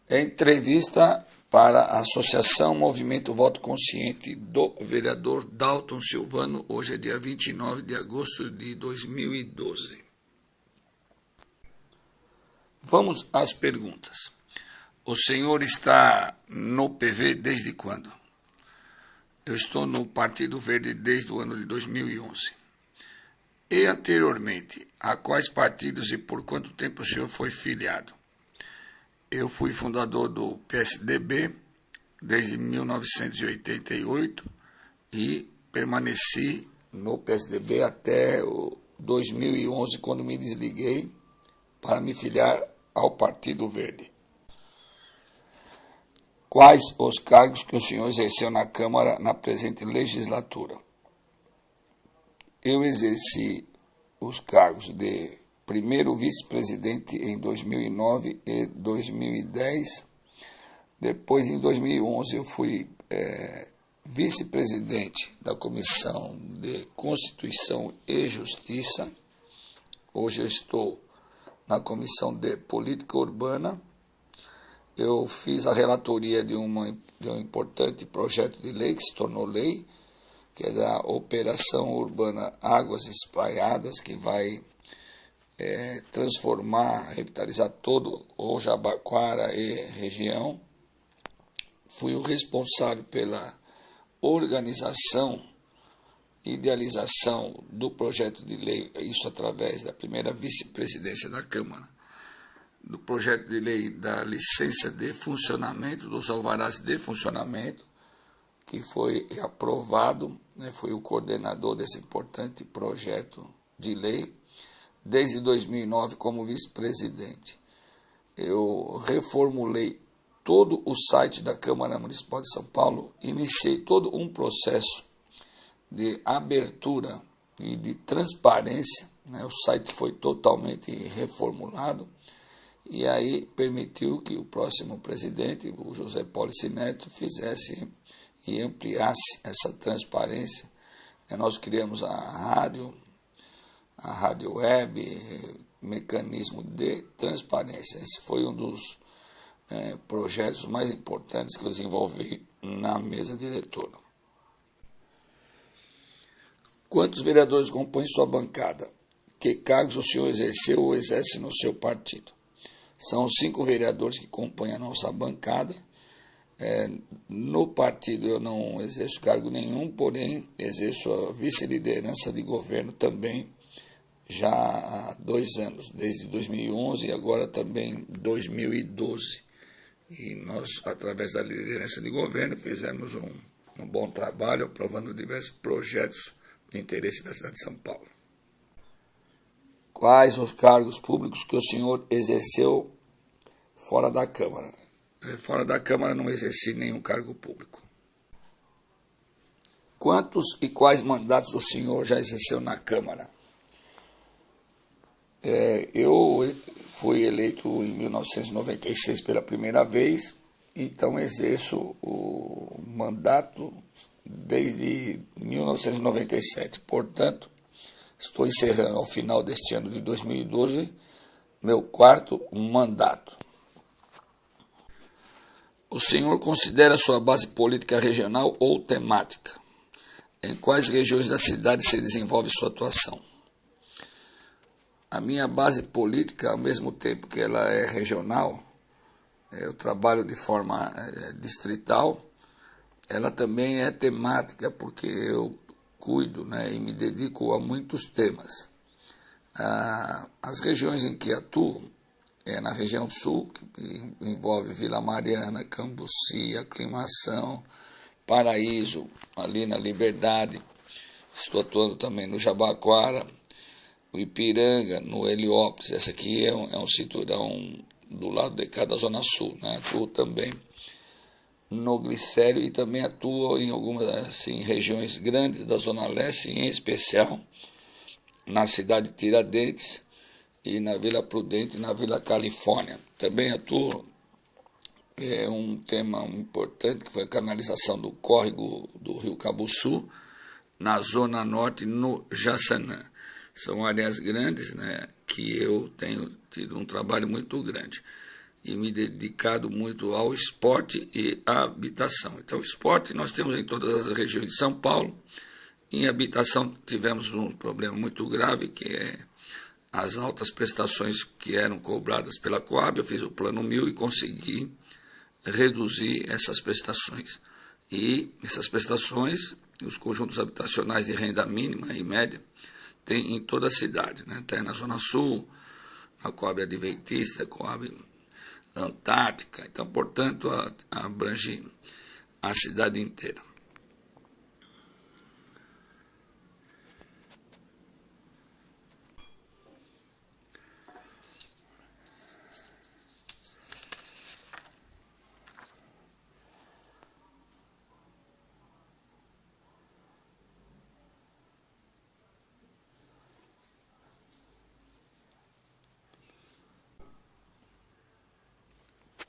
Entrevista para a Associação Movimento Voto Consciente do vereador Dalton Silvano. Hoje é dia 29 de agosto de 2012. Vamos às perguntas. O senhor está no PV desde quando? Eu estou no Partido Verde desde o ano de 2011. E anteriormente, a quais partidos e por quanto tempo o senhor foi filiado? Eu fui fundador do PSDB desde 1988 e permaneci no PSDB até 2011, quando me desliguei para me filiar ao Partido Verde. Quais os cargos que o senhor exerceu na Câmara na presente legislatura? Eu exerci os cargos de primeiro vice-presidente em 2009 e 2010. Depois, em 2011, eu fui vice-presidente da Comissão de Constituição e Justiça. Hoje eu estou na Comissão de Política Urbana. Eu fiz a relatoria de um importante projeto de lei que se tornou lei, que é da Operação Urbana Águas Espraiadas, que vai transformar, revitalizar todo o Jabaquara e região. Fui o responsável pela organização e idealização do projeto de lei, isso através da primeira vice-presidência da Câmara, do projeto de lei da licença de funcionamento, dos alvarás de funcionamento, que foi aprovado, fui o coordenador desse importante projeto de lei, desde 2009 como vice-presidente. Eu reformulei todo o site da Câmara Municipal de São Paulo, iniciei todo um processo de abertura e de transparência, o site foi totalmente reformulado, e aí permitiu que o próximo presidente, o José Polici Neto, fizesse e ampliasse essa transparência. Nós criamos a rádio web, mecanismo de transparência. Esse foi um dos projetos mais importantes que eu desenvolvi na mesa diretora. Quantos vereadores compõem sua bancada? Que cargos o senhor exerceu ou exerce no seu partido? São 5 vereadores que compõem a nossa bancada. No partido eu não exerço cargo nenhum, porém exerço a vice-liderança de governo também, já há 2 anos, desde 2011 e agora também 2012. E nós, através da liderança de governo, fizemos um bom trabalho, aprovando diversos projetos de interesse da cidade de São Paulo. Quais os cargos públicos que o senhor exerceu fora da Câmara? Fora da Câmara não exerci nenhum cargo público. Quantos e quais mandatos o senhor já exerceu na Câmara? Eu fui eleito em 1996 pela primeira vez, então exerço o mandato desde 1997. Portanto, estou encerrando ao final deste ano de 2012 meu 4º mandato. O senhor considera sua base política regional ou temática? Em quais regiões da cidade se desenvolve sua atuação? A minha base política, ao mesmo tempo que ela é regional, eu trabalho de forma distrital, ela também é temática, porque eu cuido e me dedico a muitos temas. As regiões em que atuo é na região sul, que envolve Vila Mariana, Cambuci, Aclimação, Paraíso, ali na Liberdade. Estou atuando também no Jabaquara, o Ipiranga, no Heliópolis. Essa aqui é um cinturão do lado de cá da Zona Sul. Atuo também no Glicério e também atuo em algumas regiões grandes da Zona Leste, em especial na cidade de Tiradentes e na Vila Prudente e na Vila Califórnia. Também atuo um tema importante, que foi a canalização do córrego do Rio Cabuçu, na Zona Norte, no Jaçanã. São áreas grandes, que eu tenho tido um trabalho muito grande. e me dedicado muito ao esporte e à habitação. Então, esporte nós temos em todas as regiões de São Paulo. Em habitação tivemos um problema muito grave, que é as altas prestações que eram cobradas pela Coab. Eu fiz o Plano 1000 e consegui reduzir essas prestações. E essas prestações, os conjuntos habitacionais de renda mínima e média, tem em toda a cidade, né? Tem na Zona Sul, na Coab Adventista, Coab Antártica. Então, portanto, abrange a cidade inteira.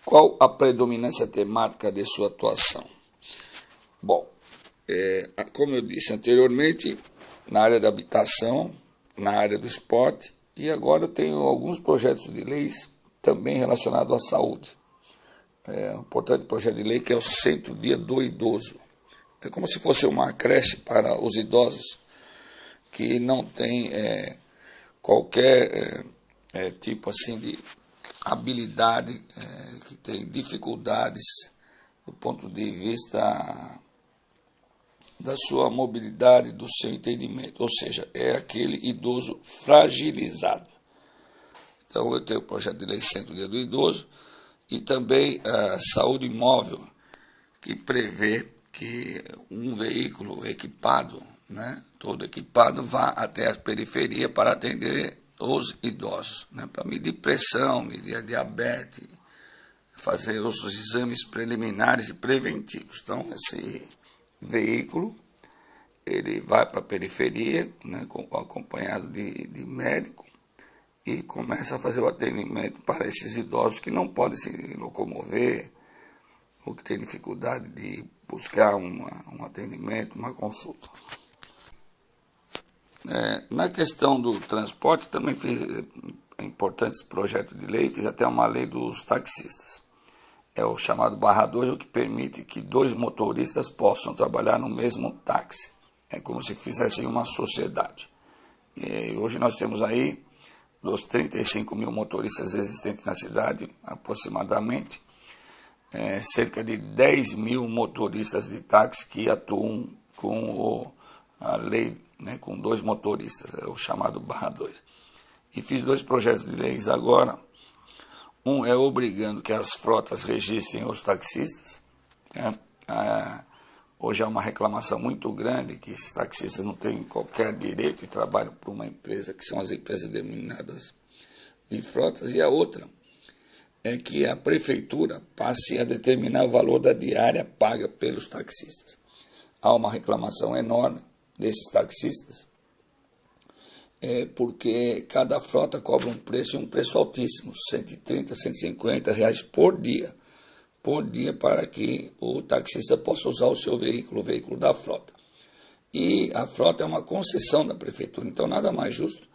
Qual a predominância temática de sua atuação? Bom, como eu disse anteriormente, na área da habitação, na área do esporte, e agora eu tenho alguns projetos de leis também relacionados à saúde. Um importante projeto de lei que é o Centro Dia do Idoso. É como se fosse uma creche para os idosos que não tem qualquer tipo assim de habilidade, que tem dificuldades do ponto de vista da sua mobilidade, do seu entendimento, ou seja, é aquele idoso fragilizado. Então eu tenho o projeto de lei Centro Dia do Idoso e também a saúde móvel, que prevê que um veículo equipado, né, todo equipado, vá até a periferia para atender os idosos, né, para medir pressão, medir a diabetes, fazer os exames preliminares e preventivos. Então, esse veículo, ele vai para a periferia, né, acompanhado de médico, e começa a fazer o atendimento para esses idosos que não podem se locomover, ou que têm dificuldade de buscar um atendimento, uma consulta. Na questão do transporte, também fiz importantes projetos de lei, fiz até uma lei dos taxistas. É o chamado /2, o que permite que 2 motoristas possam trabalhar no mesmo táxi. É como se fizessem uma sociedade. E hoje nós temos aí, dos 35 mil motoristas existentes na cidade, aproximadamente, cerca de 10 mil motoristas de táxi que atuam com a lei, né, com 2 motoristas, é o chamado /2. E fiz 2 projetos de leis agora. Um é obrigando que as frotas registrem os taxistas. Hoje há uma reclamação muito grande que esses taxistas não têm qualquer direito e trabalham por uma empresa, que são as empresas denominadas de frotas. E a outra é que a prefeitura passe a determinar o valor da diária paga pelos taxistas. Há uma reclamação enorme desses taxistas, porque cada frota cobra um preço, e um preço altíssimo, 130, 150 reais por dia, para que o taxista possa usar o seu veículo, o veículo da frota. E a frota é uma concessão da prefeitura, então nada mais justo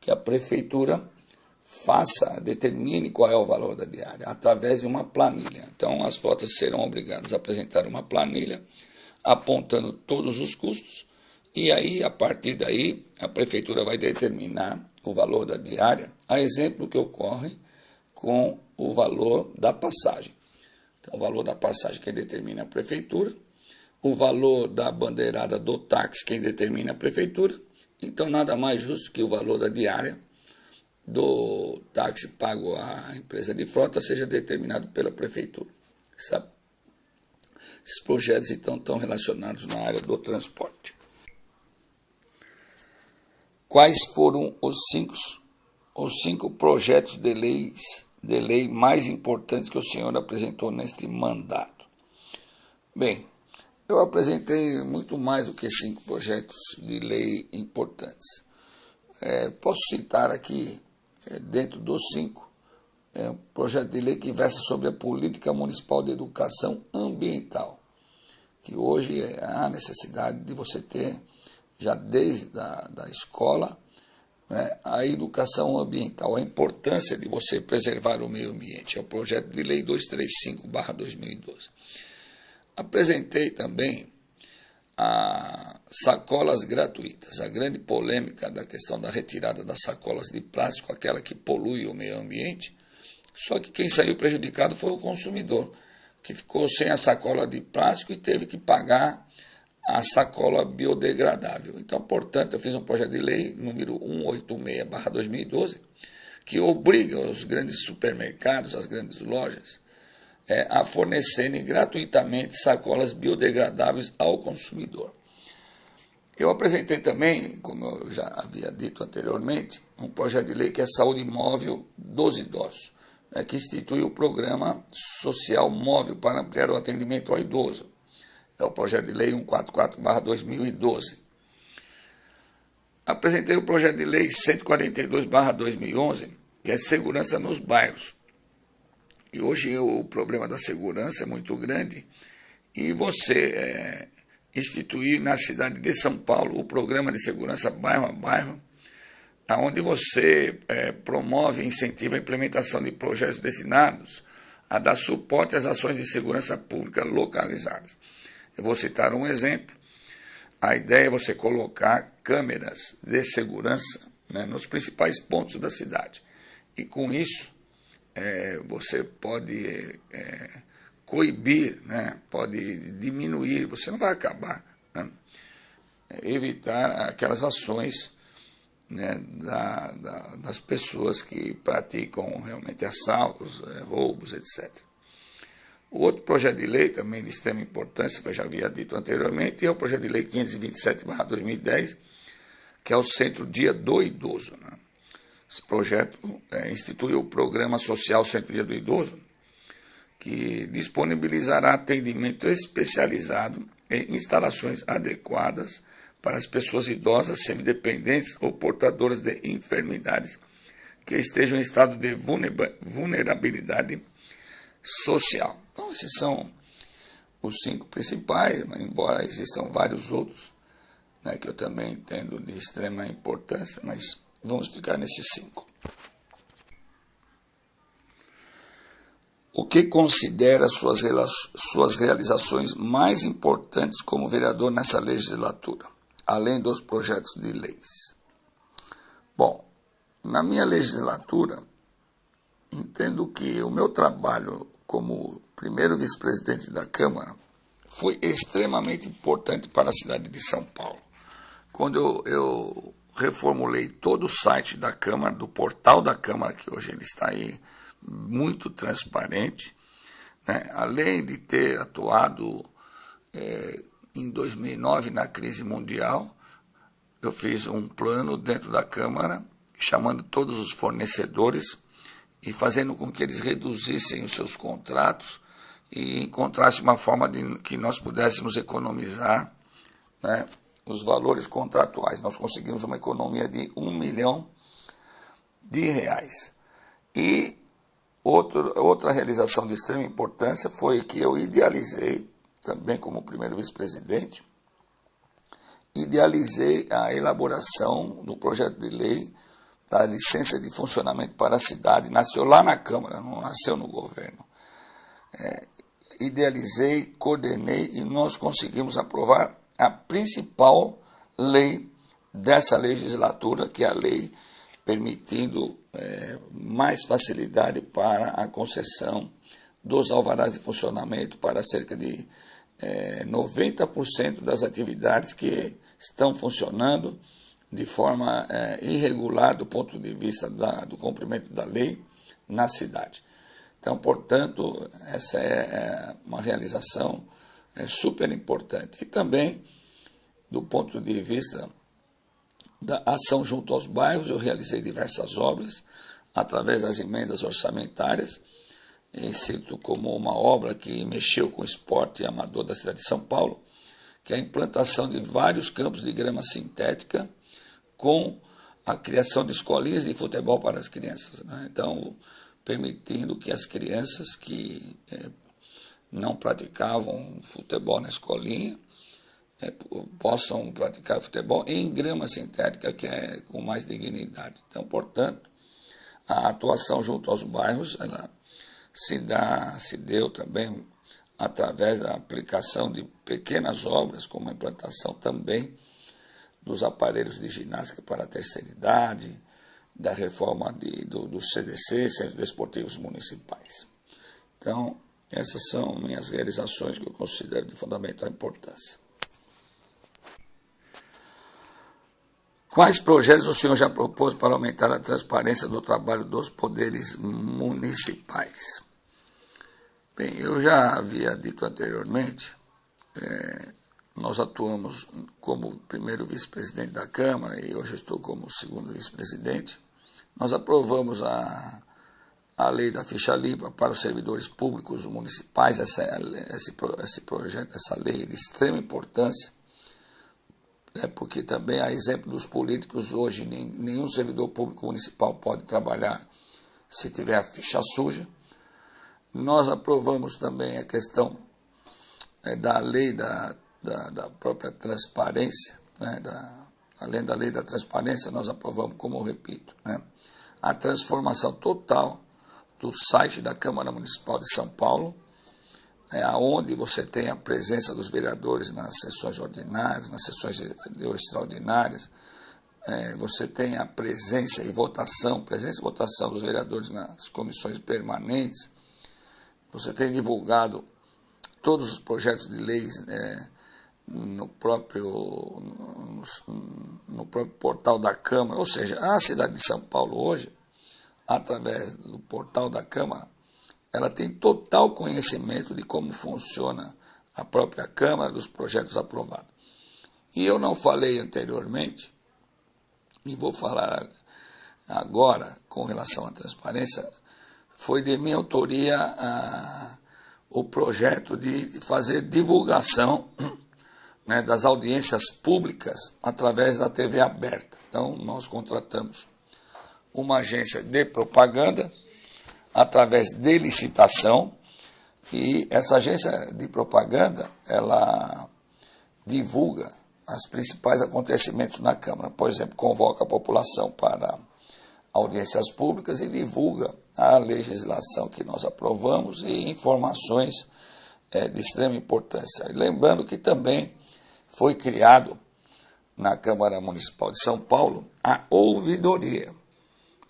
que a prefeitura determine qual é o valor da diária, através de uma planilha. Então as frotas serão obrigadas a apresentar uma planilha apontando todos os custos, e aí, a partir daí, a prefeitura vai determinar o valor da diária, a exemplo que ocorre com o valor da passagem. Então, o valor da passagem quem determina é a prefeitura, o valor da bandeirada do táxi quem determina é a prefeitura. Então, nada mais justo que o valor da diária do táxi pago à empresa de frota seja determinado pela prefeitura. Sabe? Esses projetos, então, estão relacionados na área do transporte. Quais foram os cinco projetos de lei mais importantes que o senhor apresentou neste mandato? Bem, eu apresentei muito mais do que 5 projetos de lei importantes. Posso citar aqui, dentro dos 5, um projeto de lei que versa sobre a política municipal de educação ambiental, que hoje há necessidade de você ter, já desde da escola, né, a educação ambiental, a importância de você preservar o meio ambiente. É o projeto de lei 235/2012. Apresentei também as sacolas gratuitas, a grande polêmica da questão da retirada das sacolas de plástico, aquela que polui o meio ambiente. Só que quem saiu prejudicado foi o consumidor, que ficou sem a sacola de plástico e teve que pagar a sacola biodegradável. Então, portanto, eu fiz um projeto de lei número 186/2012, que obriga os grandes supermercados, as grandes lojas, a fornecerem gratuitamente sacolas biodegradáveis ao consumidor. Eu apresentei também, como eu já havia dito anteriormente, um projeto de lei que é Saúde Móvel dos Idosos, que institui o Programa Social Móvel para ampliar o atendimento ao idoso. É o projeto de lei 144/2012. Apresentei o projeto de lei 142/2011, que é Segurança nos Bairros. E hoje o problema da segurança é muito grande e você instituir na cidade de São Paulo o programa de segurança bairro a bairro, onde você promove e incentiva a implementação de projetos destinados a dar suporte às ações de segurança pública localizadas. Eu vou citar um exemplo. A ideia é você colocar câmeras de segurança, né, nos principais pontos da cidade. E com isso, você pode coibir, né, pode diminuir, você não vai acabar, né, evitar aquelas ações, né, das pessoas que praticam realmente assaltos, roubos, etc. O outro projeto de lei, também de extrema importância, que eu já havia dito anteriormente, é o projeto de lei 527/2010, que é o Centro Dia do Idoso, né? Esse projeto institui o Programa Social Centro Dia do Idoso, que disponibilizará atendimento especializado em instalações adequadas para as pessoas idosas, semidependentes ou portadoras de enfermidades que estejam em estado de vulnerabilidade social. Então, esses são os 5 principais, mas embora existam vários outros, né, que eu também entendo de extrema importância, mas vamos ficar nesses 5. O que considera suas realizações mais importantes como vereador nessa legislatura, além dos projetos de leis? Bom, na minha legislatura, entendo que o meu trabalho como primeiro vice-presidente da Câmara foi extremamente importante para a cidade de São Paulo. Quando eu reformulei todo o site da Câmara, do portal da Câmara, que hoje ele está aí muito transparente, né? Além de ter atuado em 2009 na crise mundial, eu fiz um plano dentro da Câmara, chamando todos os fornecedores e fazendo com que eles reduzissem os seus contratos e encontrassem uma forma de que nós pudéssemos economizar, né, os valores contratuais. Nós conseguimos uma economia de R$1 milhão. E outra realização de extrema importância foi que eu idealizei, também como primeiro vice-presidente, a elaboração do projeto de lei da licença de funcionamento para a cidade. Nasceu lá na Câmara, não nasceu no governo. Idealizei, coordenei e nós conseguimos aprovar a principal lei dessa legislatura, que é a lei permitindo mais facilidade para a concessão dos alvarás de funcionamento para cerca de 90% das atividades que estão funcionando de forma irregular do ponto de vista do cumprimento da lei na cidade. Então, portanto, essa é uma realização super importante. E também, do ponto de vista da ação junto aos bairros, eu realizei diversas obras através das emendas orçamentárias. E cito como uma obra que mexeu com o esporte amador da cidade de São Paulo, que é a implantação de vários campos de grama sintética com a criação de escolinhas de futebol para as crianças, né? Então, permitindo que as crianças que não praticavam futebol na escolinha possam praticar futebol em grama sintética, que é com mais dignidade. Então, portanto, a atuação junto aos bairros, ela se deu também através da aplicação de pequenas obras, como a implantação também dos aparelhos de ginástica para a terceira idade, da reforma do CDC, Centros Desportivos Municipais. Então, essas são minhas realizações que eu considero de fundamental importância. Quais projetos o senhor já propôs para aumentar a transparência do trabalho dos poderes municipais? Bem, eu já havia dito anteriormente, nós atuamos como primeiro vice-presidente da Câmara e hoje estou como segundo vice-presidente. Nós aprovamos a lei da ficha limpa para os servidores públicos municipais, esse projeto, essa lei de extrema importância, porque também, a exemplo dos políticos, hoje nenhum servidor público municipal pode trabalhar se tiver a ficha suja. Nós aprovamos também a questão da lei da própria transparência, além da lei da transparência, nós aprovamos, como eu repito, a transformação total do site da Câmara Municipal de São Paulo, onde você tem a presença dos vereadores nas sessões ordinárias, nas sessões extraordinárias, você tem a presença e votação dos vereadores nas comissões permanentes, você tem divulgado todos os projetos de leis no próprio portal da Câmara, ou seja, a cidade de São Paulo hoje, através do portal da Câmara, ela tem total conhecimento de como funciona a própria Câmara, dos projetos aprovados. E eu não falei anteriormente, e vou falar agora com relação à transparência, foi de minha autoria o projeto de fazer divulgação das audiências públicas através da TV aberta. Então, nós contratamos uma agência de propaganda através de licitação, e essa agência de propaganda, ela divulga os principais acontecimentos na Câmara. Por exemplo, convoca a população para audiências públicas e divulga a legislação que nós aprovamos e informações de extrema importância. Lembrando que também foi criado na Câmara Municipal de São Paulo a ouvidoria.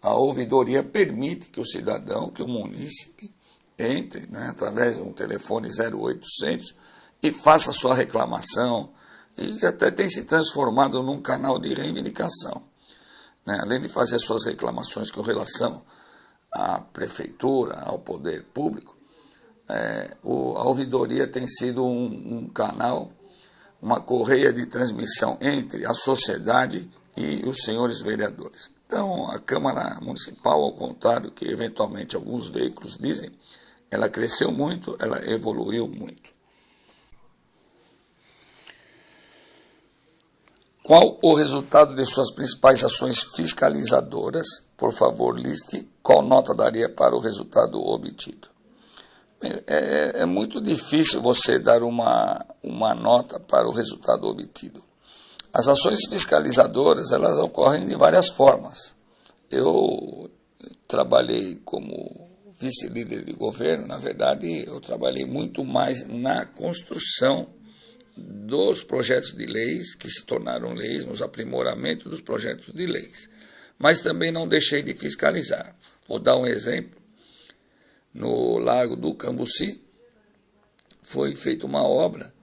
A ouvidoria permite que o cidadão, que o munícipe, entre através de um telefone 0800 e faça sua reclamação, e até tem se transformado num canal de reivindicação. Além de fazer suas reclamações com relação à prefeitura, ao poder público, a ouvidoria tem sido um canal, uma correia de transmissão entre a sociedade e os senhores vereadores. Então, a Câmara Municipal, ao contrário que eventualmente alguns veículos dizem, ela cresceu muito, ela evoluiu muito. Qual o resultado de suas principais ações fiscalizadoras? Por favor, liste qual nota daria para o resultado obtido. É muito difícil você dar uma nota para o resultado obtido. As ações fiscalizadoras, elas ocorrem de várias formas. Eu trabalhei como vice-líder de governo, na verdade, eu trabalhei muito mais na construção dos projetos de leis, que se tornaram leis, nos aprimoramentos dos projetos de leis. Mas também não deixei de fiscalizar. Vou dar um exemplo. No Largo do Cambuci, foi feita uma obra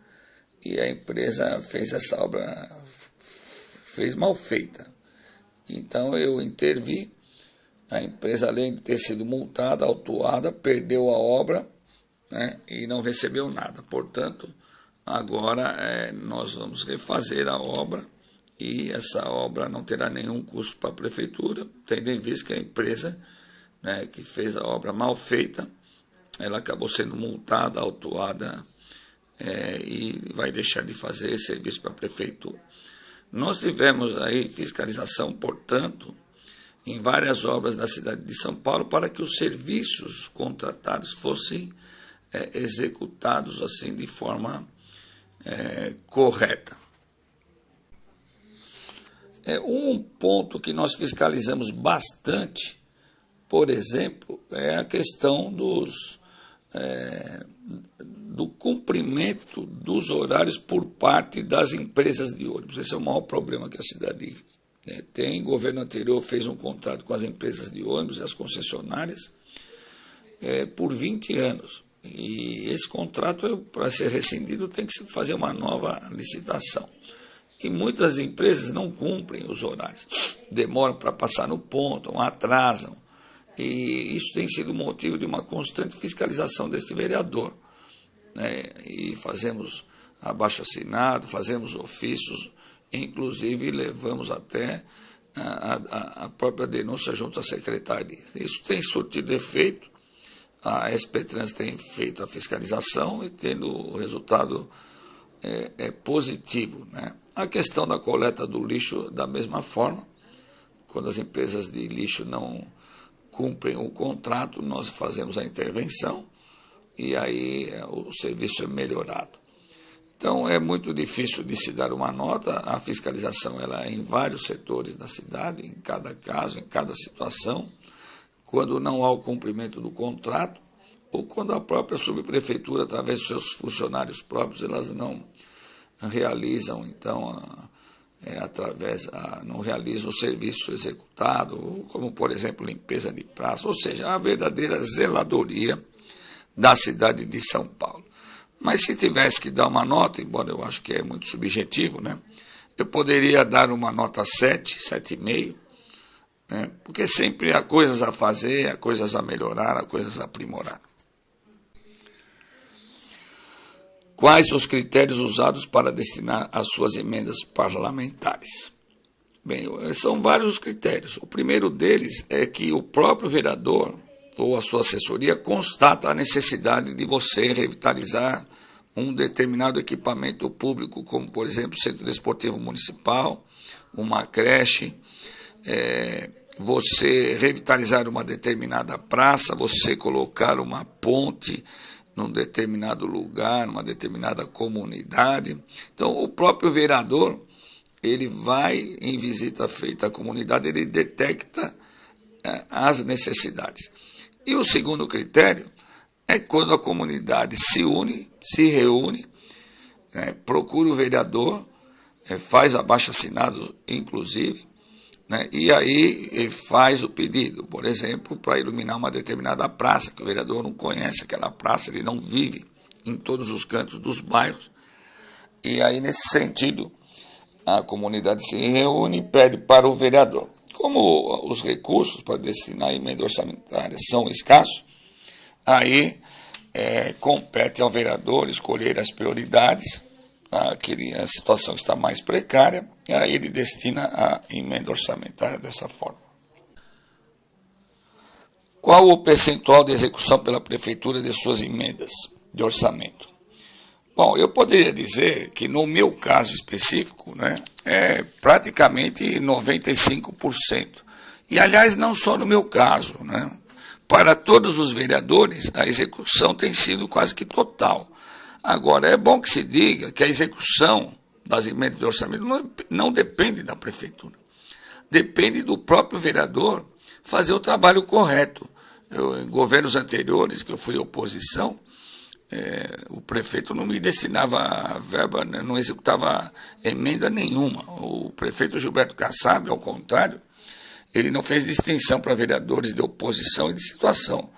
e a empresa fez essa obra, fez mal feita. Então eu intervi, a empresa, além de ter sido multada, autuada, perdeu a obra, e não recebeu nada. Portanto, agora nós vamos refazer a obra e essa obra não terá nenhum custo para a prefeitura, tendo em vista que a empresa que fez a obra mal feita, ela acabou sendo multada, autuada e vai deixar de fazer esse serviço para a prefeitura. Nós tivemos aí fiscalização, portanto, em várias obras da cidade de São Paulo para que os serviços contratados fossem executados assim de forma correta. Um ponto que nós fiscalizamos bastante, por exemplo, é a questão do cumprimento dos horários por parte das empresas de ônibus. Esse é o maior problema que a cidade tem. O governo anterior fez um contrato com as empresas de ônibus e as concessionárias por 20 anos. E esse contrato, para ser rescindido, tem que se fazer uma nova licitação. E muitas empresas não cumprem os horários, demoram para passar no ponto, atrasam. E isso tem sido motivo de uma constante fiscalização deste vereador. E fazemos abaixo-assinado, fazemos ofícios, inclusive levamos até a própria denúncia junto à secretaria. Isso tem surtido efeito, a SP-Trans tem feito a fiscalização e tendo o resultado positivo, A questão da coleta do lixo, da mesma forma, quando as empresas de lixo não cumprem o contrato, nós fazemos a intervenção e aí o serviço é melhorado. Então é muito difícil de se dar uma nota, a fiscalização ela é em vários setores da cidade, em cada caso, em cada situação, quando não há o cumprimento do contrato, ou quando a própria subprefeitura, através dos seus funcionários próprios, elas não realizam, então, não realizam o serviço executado, como, por exemplo, limpeza de praça, ou seja, a verdadeira zeladoria da cidade de São Paulo. Mas se tivesse que dar uma nota, embora eu acho que é muito subjetivo, eu poderia dar uma nota 7, 7,5, porque sempre há coisas a fazer, há coisas a melhorar, há coisas a aprimorar. Quais os critérios usados para destinar as suas emendas parlamentares? Bem, são vários os critérios. O primeiro deles é que o próprio vereador ou a sua assessoria constata a necessidade de você revitalizar um determinado equipamento público, como, por exemplo, o Centro Desportivo Municipal, uma creche, você revitalizar uma determinada praça, você colocar uma ponte num determinado lugar, numa determinada comunidade. Então, o próprio vereador, ele vai em visita feita à comunidade, ele detecta as necessidades. E o segundo critério é quando a comunidade se une, se reúne, procura o vereador, faz abaixo-assinado, inclusive, e aí faz o pedido, por exemplo, para iluminar uma determinada praça, que o vereador não conhece aquela praça, ele não vive em todos os cantos dos bairros. E aí, nesse sentido, a comunidade se reúne e pede para o vereador. Como os recursos para destinar a emenda orçamentária são escassos, aí compete ao vereador escolher as prioridades, a situação está mais precária, e aí ele destina a emenda orçamentária dessa forma. Qual o percentual de execução pela prefeitura de suas emendas de orçamento? Bom, eu poderia dizer que no meu caso específico, é praticamente 95%. E, aliás, não só no meu caso, Para todos os vereadores, a execução tem sido quase que total. Agora, é bom que se diga que a execução das emendas de orçamento não depende da prefeitura. Depende do próprio vereador fazer o trabalho correto. Em governos anteriores, que eu fui oposição, o prefeito não me destinava a verba, não executava emenda nenhuma. O prefeito Gilberto Kassab, ao contrário, ele não fez distinção para vereadores de oposição e de situação.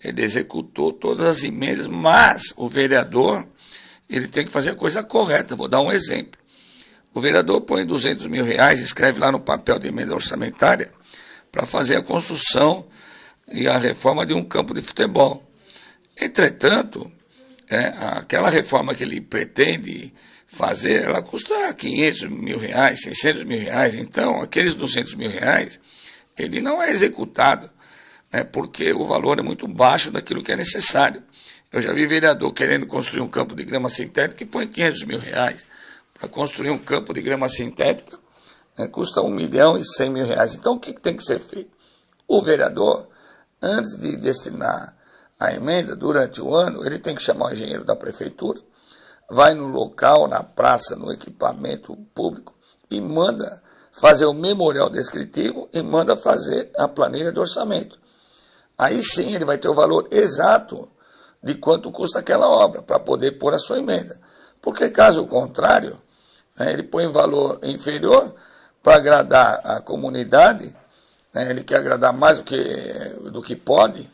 Ele executou todas as emendas, mas o vereador ele tem que fazer a coisa correta. Vou dar um exemplo. O vereador põe R$200 mil, escreve lá no papel de emenda orçamentária para fazer a construção e a reforma de um campo de futebol. Entretanto, aquela reforma que ele pretende fazer, ela custa R$500 mil, R$600 mil. Então, aqueles R$200 mil, ele não é executado, porque o valor é muito baixo daquilo que é necessário. Eu já vi vereador querendo construir um campo de grama sintética e põe R$500 mil. Para construir um campo de grama sintética, custa R$1.100.000. Então, o que tem que ser feito? O vereador, antes de destinar a emenda, durante o ano, ele tem que chamar o engenheiro da prefeitura, vai no local, na praça, no equipamento público e manda fazer o memorial descritivo e manda fazer a planilha de orçamento. Aí sim ele vai ter o valor exato de quanto custa aquela obra para poder pôr a sua emenda. Porque caso contrário, né, ele põe valor inferior para agradar a comunidade, né, ele quer agradar mais do que pode,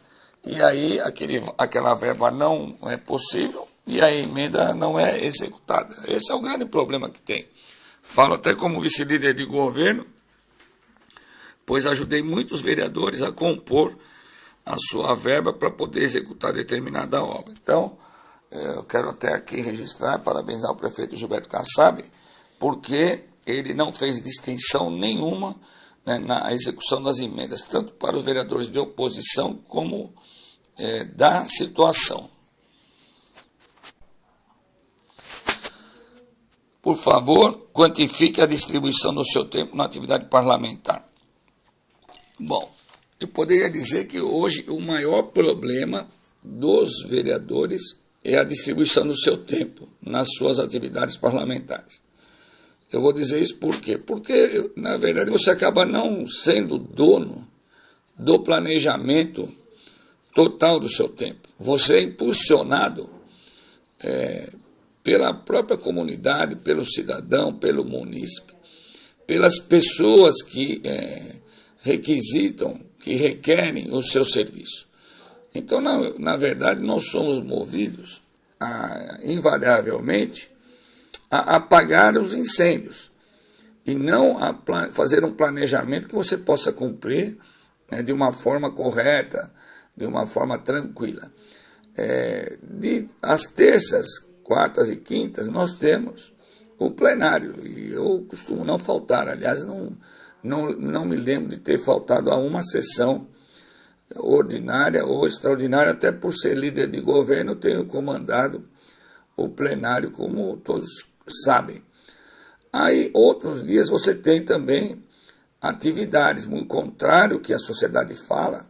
e aí aquela verba não é possível e a emenda não é executada. Esse é o grande problema que tem. Falo até como vice-líder de governo, pois ajudei muitos vereadores a compor a sua verba para poder executar determinada obra. Então, eu quero até aqui registrar, parabenizar o prefeito Gilberto Kassab, porque ele não fez distinção nenhuma, né, na execução das emendas, tanto para os vereadores de oposição como da situação. Por favor, quantifique a distribuição do seu tempo na atividade parlamentar. Bom, eu poderia dizer que hoje o maior problema dos vereadores é a distribuição do seu tempo nas suas atividades parlamentares. Eu vou dizer isso por quê? Porque, na verdade, você acaba não sendo dono do planejamento total do seu tempo. Você é impulsionado pela própria comunidade, pelo cidadão, pelo munícipe, pelas pessoas que requisitam, que requerem o seu serviço. Então, na verdade, nós somos movidos, invariavelmente, a apagar os incêndios e não a fazer um planejamento que você possa cumprir, né, de uma forma correta, de uma forma tranquila. Às terças, quartas e quintas, nós temos o plenário, e eu costumo não faltar. Aliás, não me lembro de ter faltado a uma sessão ordinária ou extraordinária, até por ser líder de governo, tenho comandado o plenário, como todos sabem. Aí, outros dias, você tem também atividades, muito contrário ao que a sociedade fala.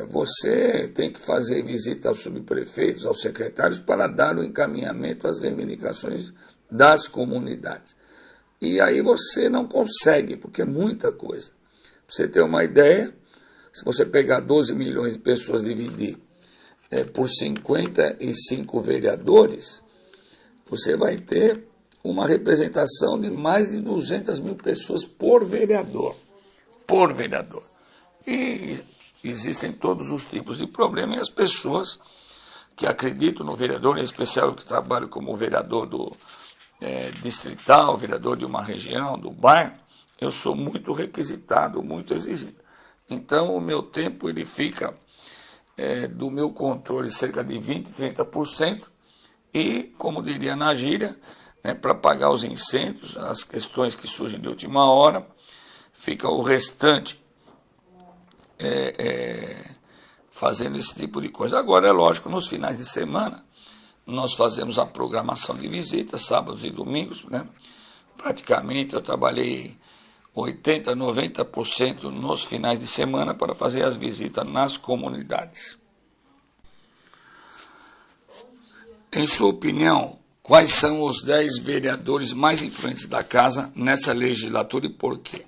Você tem que fazer visita aos subprefeitos, aos secretários, para dar o encaminhamento às reivindicações das comunidades. E aí você não consegue, porque é muita coisa. Pra você ter uma ideia, se você pegar 12 milhões de pessoas e dividir por 55 vereadores, você vai ter uma representação de mais de 200 mil pessoas por vereador. Por vereador. E existem todos os tipos de problemas, e as pessoas que acreditam no vereador, em especial que trabalham como vereador do distrital, vereador de uma região, do bairro, eu sou muito requisitado, muito exigido. Então, o meu tempo ele fica do meu controle cerca de 20%, 30%, e, como diria na gíria, para pagar os incêndios, as questões que surgem de última hora, fica o restante fazendo esse tipo de coisa. Agora, é lógico, nos finais de semana, nós fazemos a programação de visitas, sábados e domingos, né? Praticamente eu trabalhei 80%, 90% nos finais de semana para fazer as visitas nas comunidades. Em sua opinião, quais são os 10 vereadores mais influentes da casa nessa legislatura e por quê?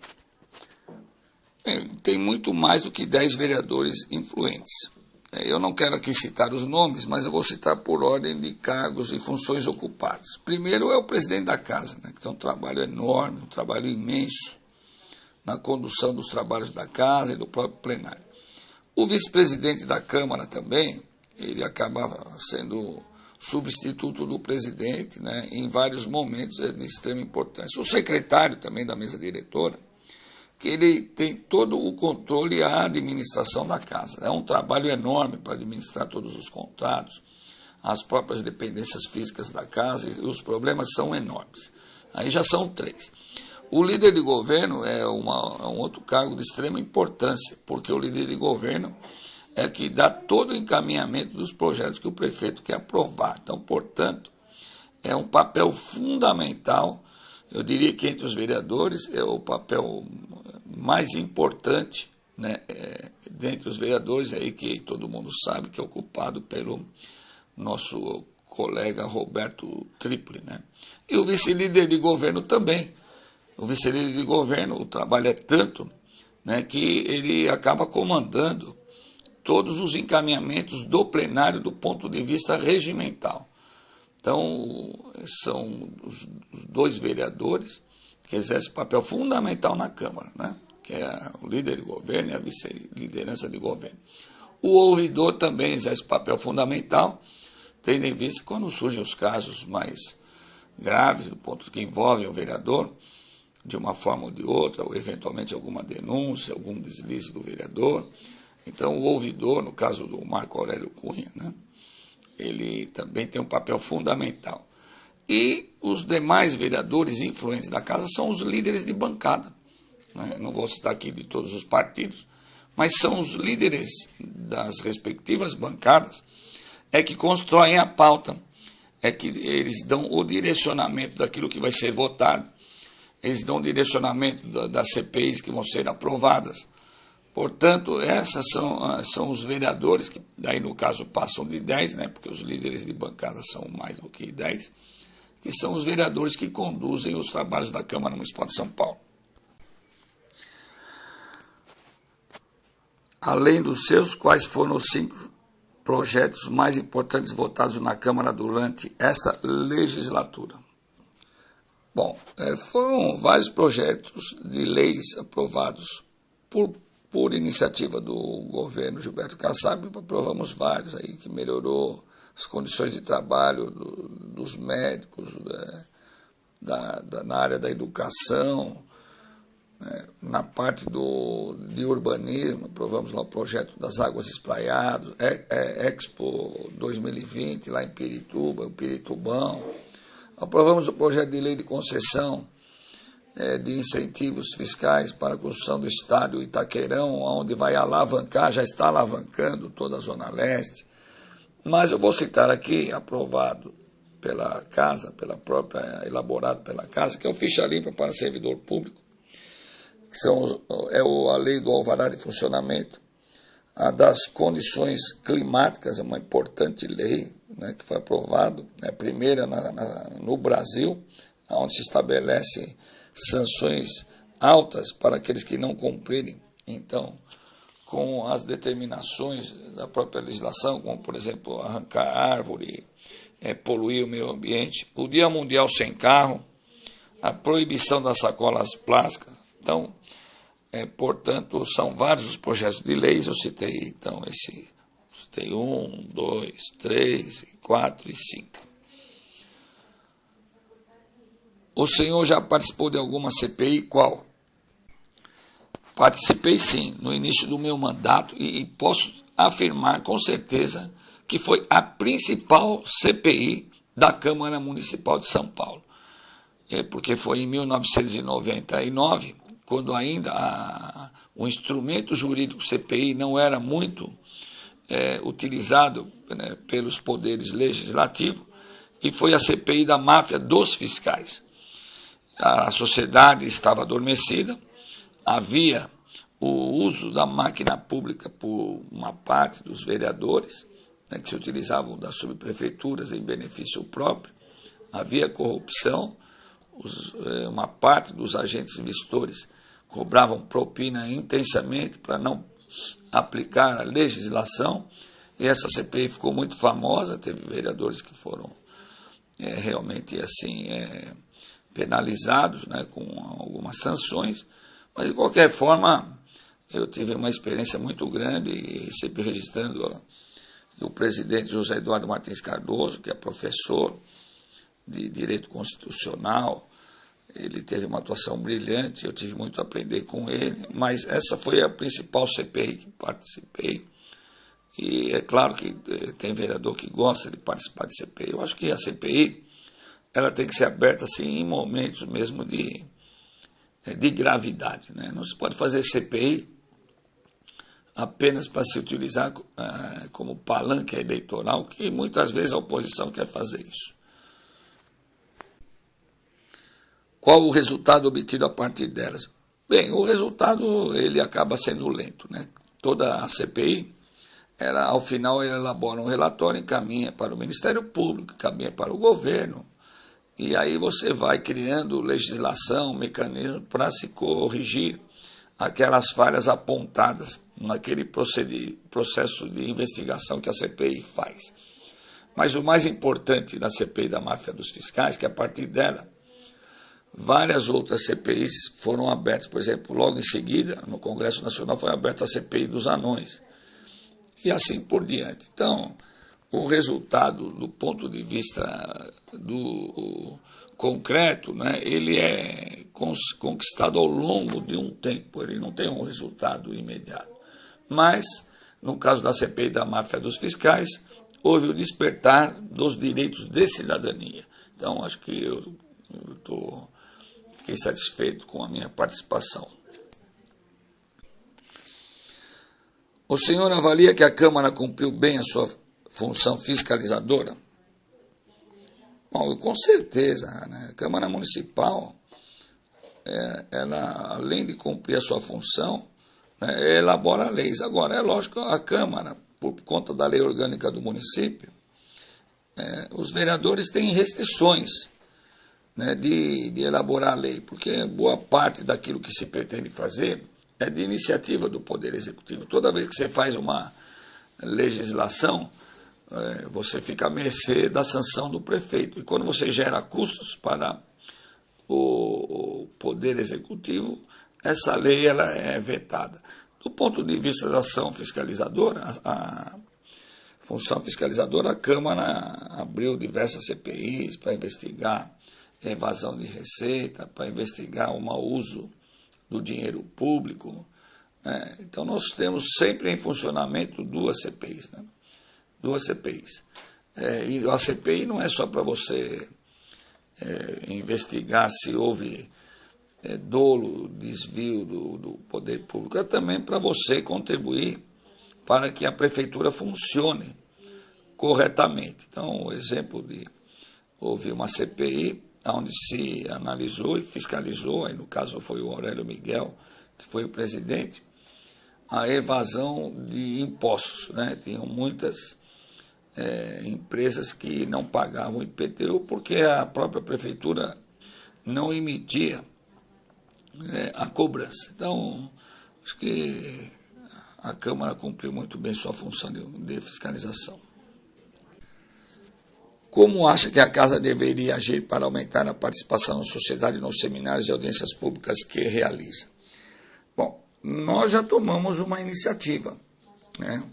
Tem muito mais do que 10 vereadores influentes. Eu não quero aqui citar os nomes, mas eu vou citar por ordem de cargos e funções ocupadas. Primeiro é o presidente da casa, né, que tem um trabalho enorme, um trabalho imenso na condução dos trabalhos da casa e do próprio plenário. O vice-presidente da Câmara também, ele acaba sendo substituto do presidente, né, em vários momentos de extrema importância. O secretário também da mesa diretora, que ele tem todo o controle e a administração da casa. É um trabalho enorme para administrar todos os contratos, as próprias dependências físicas da casa, e os problemas são enormes. Aí já são 3. O líder de governo é um outro cargo de extrema importância, porque o líder de governo é que dá todo o encaminhamento dos projetos que o prefeito quer aprovar. Então, portanto, é um papel fundamental. Eu diria que entre os vereadores é o papel mais importante, né, dentre os vereadores, aí que todo mundo sabe que é ocupado pelo nosso colega Roberto Tripli, né? E o vice-líder de governo também. O vice-líder de governo, o trabalho é tanto, né, que ele acaba comandando todos os encaminhamentos do plenário do ponto de vista regimental. Então, são os dois vereadores que exercem papel fundamental na Câmara, né? Que é o líder de governo e a vice-liderança de governo. O ouvidor também exerce papel fundamental, tendo em vista quando surgem os casos mais graves, do ponto que envolvem o vereador, de uma forma ou de outra, ou eventualmente alguma denúncia, algum deslize do vereador. Então, o ouvidor, no caso do Marco Aurélio Cunha, né, ele também tem um papel fundamental. E os demais vereadores influentes da casa são os líderes de bancada, né? Não vou citar aqui de todos os partidos, mas são os líderes das respectivas bancadas que constroem a pauta, que eles dão o direcionamento daquilo que vai ser votado, eles dão o direcionamento das CPIs que vão ser aprovadas. Portanto, essas são os vereadores, que daí no caso passam de 10, né, porque os líderes de bancada são mais do que 10, que são os vereadores que conduzem os trabalhos da Câmara Municipal de São Paulo. Além dos seus, quais foram os 5 projetos mais importantes votados na Câmara durante esta legislatura? Bom, foram vários projetos de leis aprovados por iniciativa do governo Gilberto Kassab. Aprovamos vários aí que melhorou as condições de trabalho dos médicos, na área da educação, né, na parte de urbanismo. Aprovamos lá o projeto das águas espraiadas, Expo 2020 lá em Pirituba, o Piritubão. Aprovamos o projeto de lei de concessão de incentivos fiscais para a construção do estádio Itaquerão, onde vai alavancar, já está alavancando toda a Zona Leste. Mas eu vou citar aqui, aprovado pela Casa, elaborado pela Casa, que é o Ficha Limpa para servidor público, que a lei do alvará de funcionamento, a das condições climáticas, é uma importante lei, né, que foi aprovado, a primeira no Brasil, onde se estabelece sanções altas para aqueles que não cumprirem, então, com as determinações da própria legislação, como, por exemplo, arrancar árvore, poluir o meio ambiente, o Dia Mundial Sem Carro, a proibição das sacolas plásticas. Então, portanto, são vários os projetos de leis, eu citei, então, citei 1, 2, 3, 4 e 5. O senhor já participou de alguma CPI? Qual? Participei sim, no início do meu mandato, e posso afirmar com certeza que foi a principal CPI da Câmara Municipal de São Paulo. Porque foi em 1999, quando ainda o instrumento jurídico CPI não era muito utilizado, né, pelos poderes legislativos, e foi a CPI da máfia dos fiscais. A sociedade estava adormecida, havia o uso da máquina pública por uma parte dos vereadores, né, que se utilizavam das subprefeituras em benefício próprio, havia corrupção, uma parte dos agentes vistores cobravam propina intensamente para não aplicar a legislação, e essa CPI ficou muito famosa, teve vereadores que foram realmente assim penalizados, né, com algumas sanções, mas de qualquer forma eu tive uma experiência muito grande, e sempre registrando o presidente José Eduardo Martins Cardoso, que é professor de Direito Constitucional. Ele teve uma atuação brilhante, eu tive muito a aprender com ele, mas essa foi a principal CPI que participei. E é claro que tem vereador que gosta de participar de CPI. Eu acho que a CPI ela tem que ser aberta assim, em momentos mesmo de gravidade, né? Não se pode fazer CPI apenas para se utilizar como palanque eleitoral, que muitas vezes a oposição quer fazer isso. Qual o resultado obtido a partir delas? Bem, o resultado ele acaba sendo lento, né? Toda a CPI ao final ela elabora um relatório, encaminha para o Ministério Público, encaminha para o governo, e aí você vai criando legislação, mecanismo para se corrigir aquelas falhas apontadas naquele processo de investigação que a CPI faz. Mas o mais importante da CPI da máfia dos fiscais, que a partir dela, várias outras CPIs foram abertas. Por exemplo, logo em seguida, no Congresso Nacional, foi aberta a CPI dos anões. E assim por diante. Então, o resultado, do ponto de vista do concreto, né, ele é conquistado ao longo de um tempo, ele não tem um resultado imediato. Mas, no caso da CPI da máfia dos fiscais, houve o despertar dos direitos de cidadania. Então, acho que eu fiquei satisfeito com a minha participação. O senhor avalia que a Câmara cumpriu bem a sua função fiscalizadora? Bom, com certeza, né? A Câmara Municipal, ela, além de cumprir a sua função, né, elabora leis. Agora, é lógico, a Câmara, por conta da lei orgânica do município, os vereadores têm restrições, né, de elaborar a lei, porque boa parte daquilo que se pretende fazer é de iniciativa do Poder Executivo. Toda vez que você faz uma legislação, você fica à mercê da sanção do prefeito. E quando você gera custos para o Poder Executivo, essa lei ela é vetada. Do ponto de vista da ação fiscalizadora, a função fiscalizadora, a Câmara abriu diversas CPIs para investigar evasão de receita, para investigar o mau uso do dinheiro público. Né? Então, nós temos sempre em funcionamento duas CPIs. Né? Duas CPIs. E a CPI não é só para você investigar se houve dolo, desvio do poder público, é também para você contribuir para que a prefeitura funcione corretamente. Então, o exemplo de houve uma CPI onde se analisou e fiscalizou, aí no caso foi o Aurélio Miguel, que foi o presidente, a evasão de impostos. Né? Tinham muitas empresas que não pagavam IPTU porque a própria prefeitura não emitia a cobrança. Então, acho que a Câmara cumpriu muito bem sua função de fiscalização. Como acha que a Casa deveria agir para aumentar a participação da sociedade nos seminários e audiências públicas que realiza? Bom, nós já tomamos uma iniciativa, né?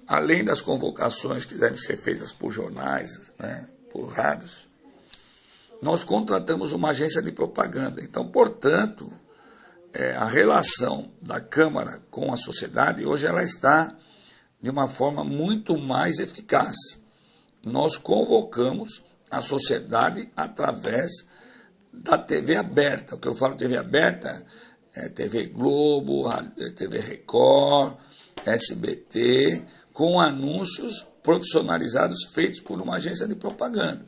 Além das convocações que devem ser feitas por jornais, né, por rádios, nós contratamos uma agência de propaganda. Então, portanto, a relação da Câmara com a sociedade, hoje ela está de uma forma muito mais eficaz. Nós convocamos a sociedade através da TV aberta. O que eu falo TV aberta é TV Globo, TV Record, SBT, com anúncios profissionalizados feitos por uma agência de propaganda.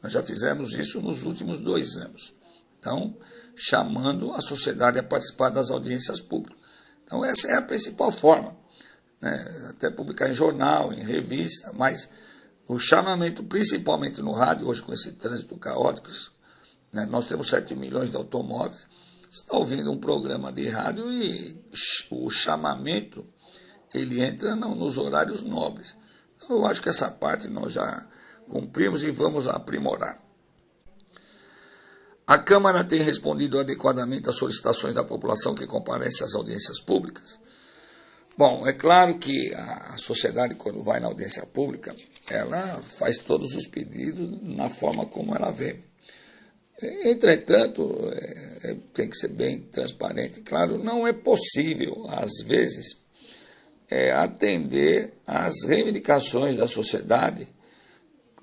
Nós já fizemos isso nos últimos 2 anos. Então, chamando a sociedade a participar das audiências públicas. Então, essa é a principal forma, né? Até publicar em jornal, em revista, mas o chamamento, principalmente no rádio, hoje com esse trânsito caótico, né? Nós temos 7 milhões de automóveis, você está ouvindo um programa de rádio e o chamamento ele entra nos horários nobres. Então, eu acho que essa parte nós já cumprimos e vamos aprimorar. A Câmara tem respondido adequadamente às solicitações da população que comparece às audiências públicas? Bom, é claro que a sociedade, quando vai na audiência pública, ela faz todos os pedidos na forma como ela vê. Entretanto, tem que ser bem transparente. Claro, não é possível, às vezes, atender às reivindicações da sociedade,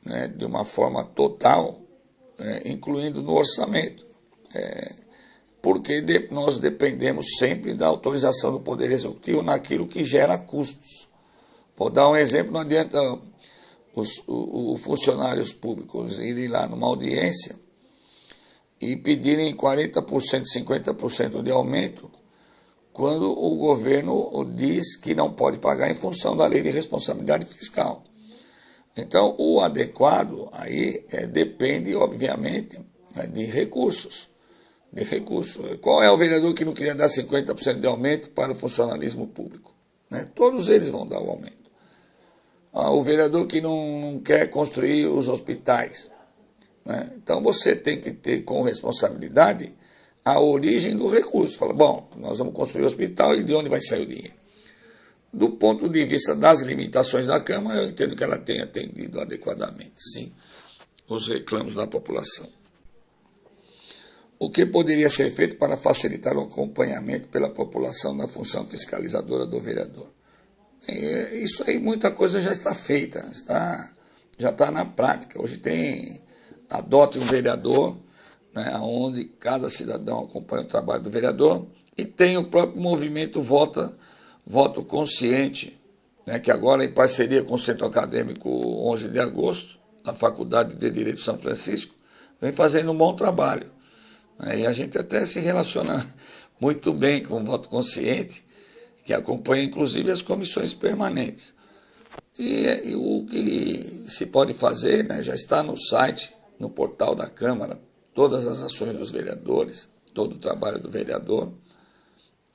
né, de uma forma total, incluindo no orçamento, porque nós dependemos sempre da autorização do Poder Executivo naquilo que gera custos. Vou dar um exemplo, não adianta os funcionários públicos irem lá numa audiência e pedirem 40%, 50% de aumento, quando o governo diz que não pode pagar em função da lei de responsabilidade fiscal. Então, o adequado aí depende, obviamente, de recursos. Qual é o vereador que não queria dar 50% de aumento para o funcionalismo público? Todos eles vão dar o aumento. O vereador que não quer construir os hospitais. Então, você tem que ter com responsabilidade a origem do recurso. Fala, bom, nós vamos construir o hospital e de onde vai sair o dinheiro? Do ponto de vista das limitações da Câmara, eu entendo que ela tenha atendido adequadamente, sim, os reclamos da população. O que poderia ser feito para facilitar o acompanhamento pela população da função fiscalizadora do vereador? Isso aí, muita coisa já está feita, já está na prática. Hoje adote um vereador, onde cada cidadão acompanha o trabalho do vereador, e tem o próprio movimento Voto Consciente, que agora, em parceria com o Centro Acadêmico 11 de Agosto, na Faculdade de Direito de São Francisco, vem fazendo um bom trabalho. E a gente até se relaciona muito bem com o Voto Consciente, que acompanha inclusive as comissões permanentes. E o que se pode fazer, já está no site, no portal da Câmara, todas as ações dos vereadores, todo o trabalho do vereador.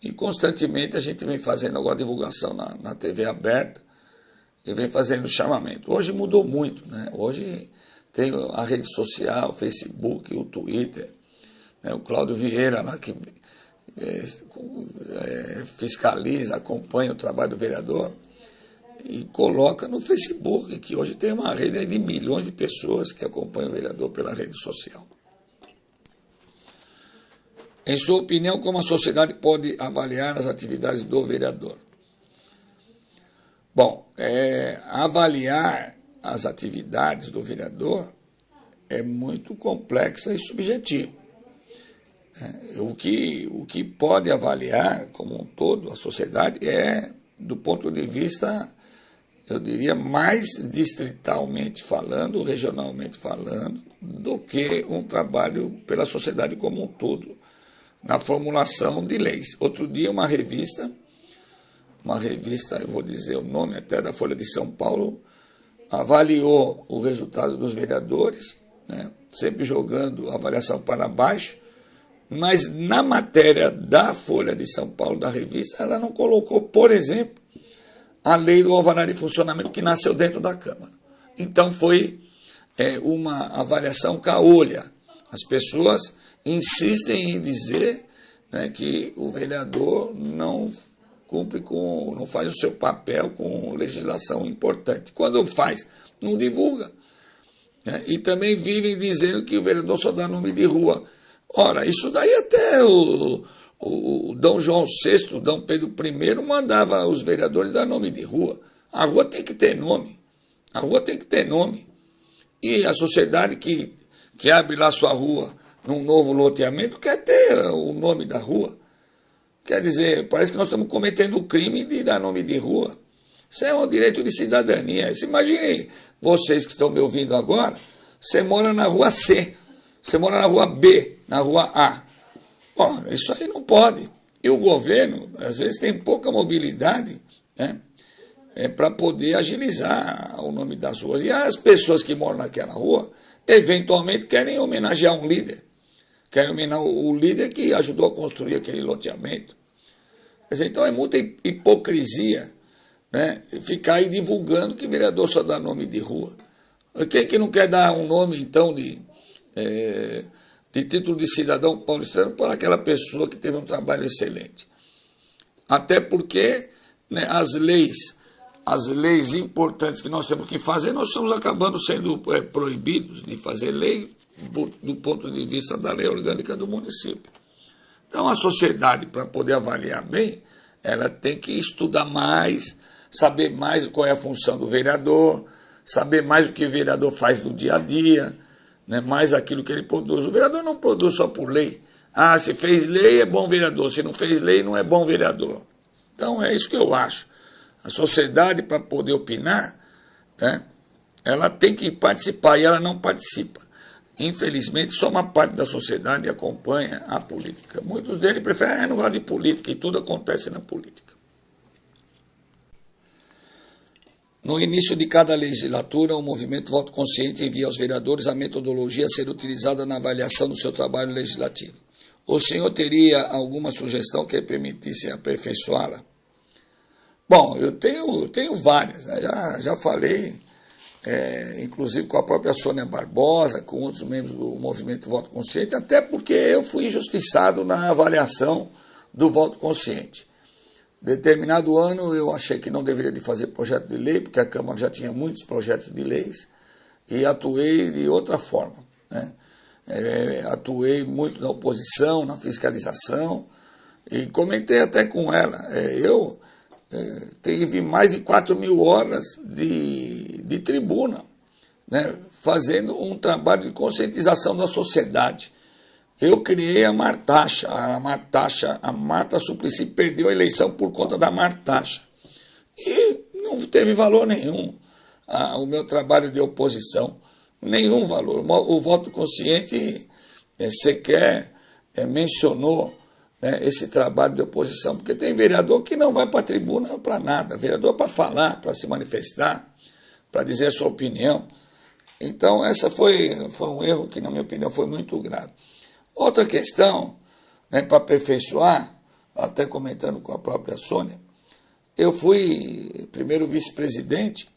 E constantemente a gente vem fazendo agora divulgação na TV aberta e vem fazendo chamamento. Hoje mudou muito, Hoje tem a rede social, o Facebook, o Twitter, o Cláudio Vieira lá que fiscaliza, acompanha o trabalho do vereador e coloca no Facebook, que hoje tem uma rede de milhões de pessoas que acompanham o vereador pela rede social. Em sua opinião, como a sociedade pode avaliar as atividades do vereador? Bom, avaliar as atividades do vereador é muito complexa e subjetiva. O que pode avaliar, como um todo, a sociedade do ponto de vista, eu diria, mais distritalmente falando, regionalmente falando, do que um trabalho pela sociedade como um todo, na formulação de leis. Outro dia, uma revista, eu vou dizer o nome até, da Folha de São Paulo, avaliou o resultado dos vereadores, sempre jogando a avaliação para baixo, mas na matéria da Folha de São Paulo, da revista, ela não colocou, por exemplo, a lei do alvará de funcionamento que nasceu dentro da Câmara. Então foi uma avaliação caolha. As pessoas insistem em dizer que o vereador não faz o seu papel com legislação importante. Quando faz, não divulga. E também vivem dizendo que o vereador só dá nome de rua. Ora, isso daí até o Dom João VI, Dom Pedro I mandava os vereadores dar nome de rua. A rua tem que ter nome. A rua tem que ter nome. E a sociedade que abre lá sua rua num novo loteamento quer ter o nome da rua. Quer dizer, parece que nós estamos cometendo o crime de dar nome de rua. Isso é um direito de cidadania. Imagine vocês que estão me ouvindo agora, você mora na rua C, você mora na rua B, na rua A. Bom, isso aí não pode. E o governo, às vezes, tem pouca mobilidade para poder agilizar o nome das ruas. E as pessoas que moram naquela rua, eventualmente, querem homenagear um líder. Querem homenagear o líder que ajudou a construir aquele loteamento. Quer dizer, então é muita hipocrisia ficar aí divulgando que vereador só dá nome de rua. Quem que não quer dar um nome, então, de título de cidadão paulistano para aquela pessoa que teve um trabalho excelente? Até porque as leis importantes que nós temos que fazer, nós estamos acabando sendo proibidos de fazer lei do ponto de vista da lei orgânica do município. Então, a sociedade, para poder avaliar bem, ela tem que estudar mais, saber mais qual é a função do vereador, saber mais o que o vereador faz no dia a dia, mais aquilo que ele produz. O vereador não produz só por lei. Se fez lei é bom vereador, se não fez lei não é bom vereador. Então é isso que eu acho. A sociedade, para poder opinar, ela tem que participar e ela não participa. infelizmente, só uma parte da sociedade acompanha a política. Muitos deles preferem, não gosto de política, e tudo acontece na política. No início de cada legislatura, o movimento Voto Consciente envia aos vereadores a metodologia a ser utilizada na avaliação do seu trabalho legislativo. O senhor teria alguma sugestão que permitisse aperfeiçoá-la? Bom, eu tenho várias, né? Já falei, inclusive com a própria Sônia Barbosa, com outros membros do movimento Voto Consciente, até porque eu fui injustiçado na avaliação do voto consciente. Determinado ano eu achei que não deveria de fazer projeto de lei, porque a Câmara já tinha muitos projetos de leis, e atuei de outra forma, né? Atuei muito na oposição, na fiscalização, e comentei até com ela. Eu tive mais de 4.000 horas de tribuna, né, fazendo um trabalho de conscientização da sociedade. Eu criei a Martaxa. A Marta Suplicy perdeu a eleição por conta da Martaxa. E não teve valor nenhum o meu trabalho de oposição. Nenhum valor. O voto consciente sequer mencionou, né, esse trabalho de oposição, porque tem vereador que não vai para a tribuna para nada. Vereador para falar, para se manifestar, para dizer a sua opinião. Então, essa foi um erro que, na minha opinião, foi muito grave. Outra questão, né, para aperfeiçoar, até comentando com a própria Sônia, eu fui primeiro vice-presidente,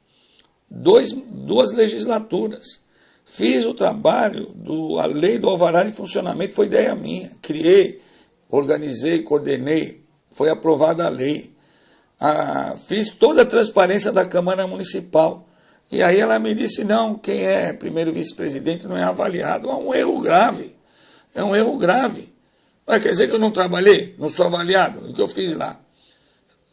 duas legislaturas. Fiz o trabalho, a lei do alvará de funcionamento foi ideia minha. Criei, organizei, coordenei, foi aprovada a lei. Fiz toda a transparência da Câmara Municipal. E aí ela me disse, não, quem é primeiro vice-presidente não é avaliado. É um erro grave. É um erro grave. Quer dizer que eu não trabalhei, não sou avaliado? O que eu fiz lá?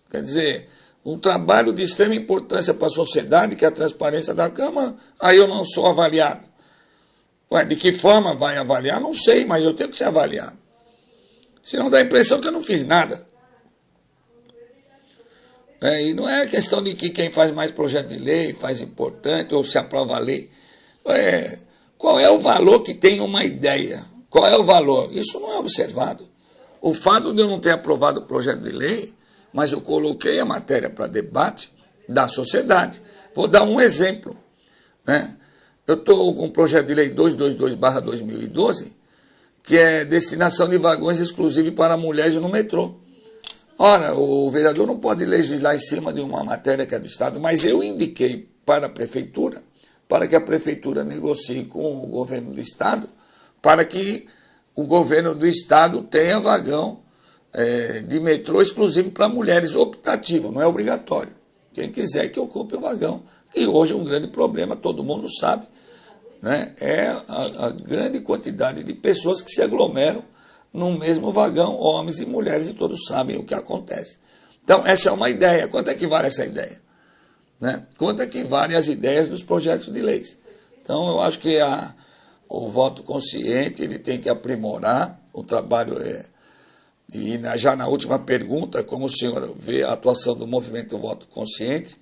Quer dizer, um trabalho de extrema importância para a sociedade, que é a transparência da Câmara, aí eu não sou avaliado. Ué, de que forma vai avaliar? Não sei, mas eu tenho que ser avaliado. Senão dá a impressão que eu não fiz nada. E não é questão de que quem faz mais projeto de lei faz importante, ou se aprova a lei. Qual é o valor que tem uma ideia? Qual é o valor? Isso não é observado. O fato de eu não ter aprovado o projeto de lei, mas eu coloquei a matéria para debate da sociedade. Vou dar um exemplo, né? Eu estou com o projeto de lei 222/2012, que é destinação de vagões exclusivos para mulheres no metrô. Ora, o vereador não pode legislar em cima de uma matéria que é do Estado, mas eu indiquei para a Prefeitura, para que a Prefeitura negocie com o governo do Estado, para que o governo do Estado tenha vagão de metrô exclusivo para mulheres, optativo, não é obrigatório. Quem quiser que ocupe o vagão. E hoje é um grande problema, todo mundo sabe, né? É a grande quantidade de pessoas que se aglomeram no mesmo vagão, homens e mulheres, e todos sabem o que acontece. Então, essa é uma ideia. Quanto é que vale essa ideia? Né? Quanto é que vale as ideias dos projetos de leis? Então, eu acho que o voto consciente ele tem que aprimorar o trabalho. E já na última pergunta, como o senhor vê a atuação do movimento Voto Consciente,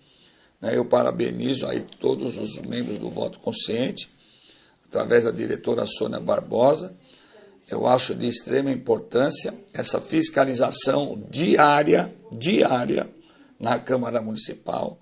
né, eu parabenizo aí todos os membros do Voto Consciente, através da diretora Sônia Barbosa. Eu acho de extrema importância essa fiscalização diária na Câmara Municipal.